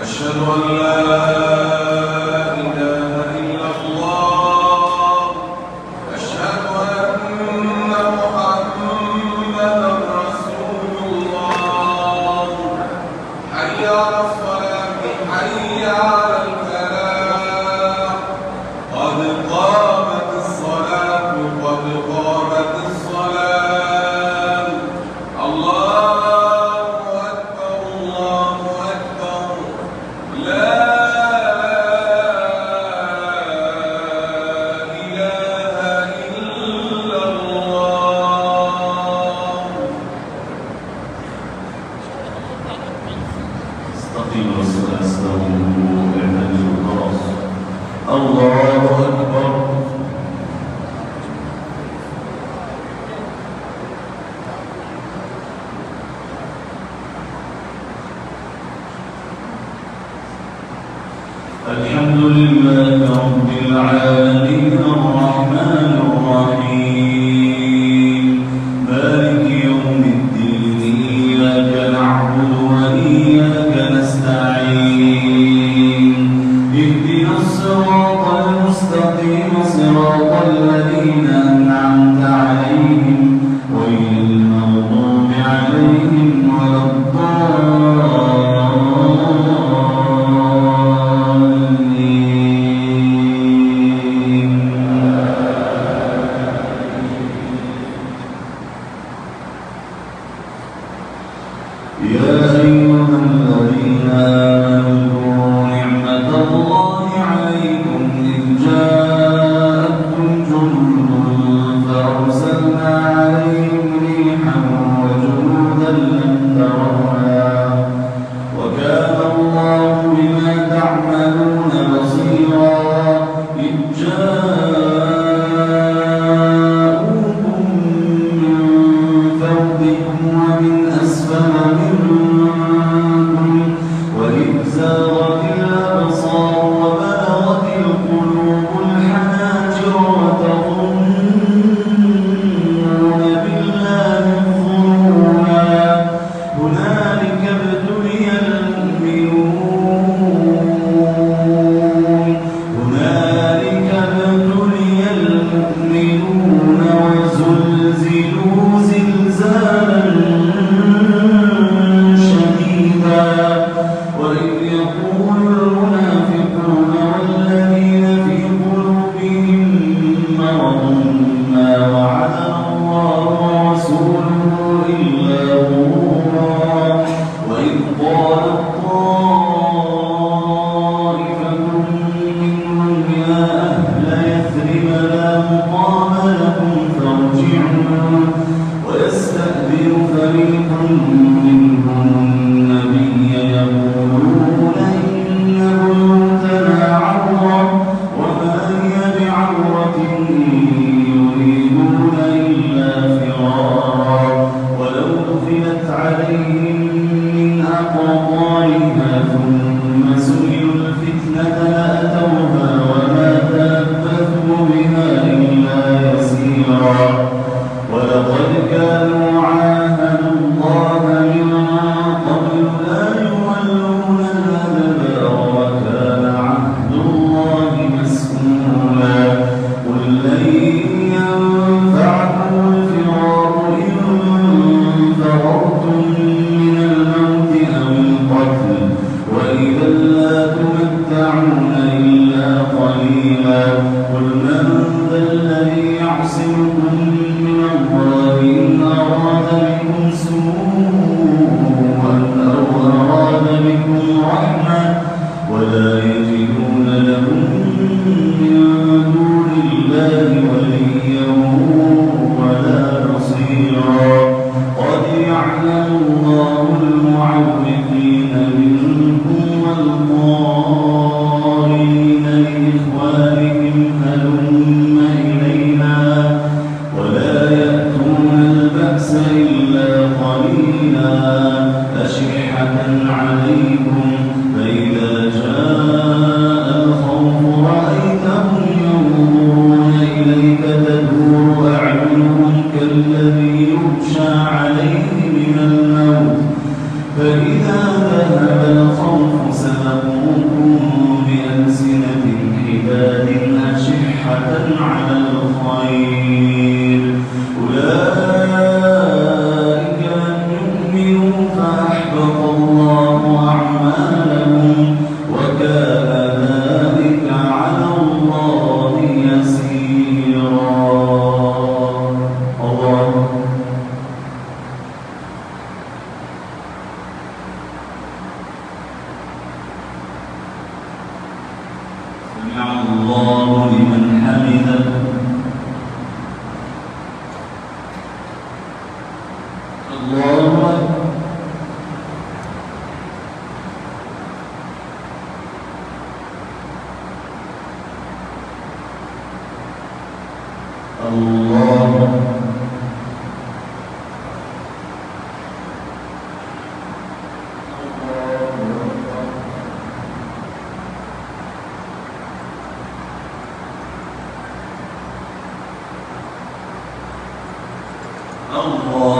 أشهد أن لا إله إلا الله أشهد أن محمدا رسول الله حي على الصلاة حي على الفلاح قد قامت الصلاة قد قامت الصلاة الله أكبر الله أكبر لا إله إلا الله. استقيموا واستووا اعتدلوا الخلاص. الله أكبر. الحمد لله رب العالمين الرحمن الرحيم مالك يوم الدين إياك نعبد وإياك نستعين اهدنا الصراط المستقيم صراط الذين أنعمت عليهم غير المغضوب عليهم ولا يا أيها الذين آمنوا نعمة الله عليكم إذ جاءتكم جند فأرسلنا عليهم ريحا وجنودا لم تروها وكان الله بما تعملون بصيرا إذ جاءوكم من فوقكم ومن أسفل منكم وإذ زاغت الأبصار وبلغت القلوب الحناجر وتظنون بالله الظنونا هنالك ابتلي المؤمنون وزلزلوا زلزالا شديدا وإذ يقول المنافقون والذين في قلوبهم مرض ما وعدنا الله ورسوله إلا غرورا وإذ قالت طائفة منهم يا أهل يثرب لا مقام لكم فارجعوا ويستأذن فريق منهم النبي يقولون إن بيوتنا عورة وما هي بعورة يريدون إلا فرارا ولو دخلت عليهم من أقطارها ثم سئلوا الفتنة لأتوها وما تلبثوا بها إلا يسيرا ولقد كانوا عاهدوا الله من قبل لا يولون الأدبار وكان عهد الله مسؤولا قل لن ينفعكم الفرار إن فررتم من الموت أو القتل وإذا لا تمتعون إلا قليلا قل من ذا الذي يعصمكم من الله إن أراد بكم سوءا أو أراد بكم رحمة ولا يجدون لهم من دون الله وليا ولا نصيرا قد يعلم الله المعوقين منكم والقائلين لإخوانهم هلم إلينا ولا يأتون البأس إلا قليلا أشحة عليكم فإذا جاء الخوف رأيتهم ينظرون إليك تدور أعينهم كالذي يغشى عليه من الموت فإذا ذهب الخوف سبق سمع الله لمن حمده الله أكبر الله الله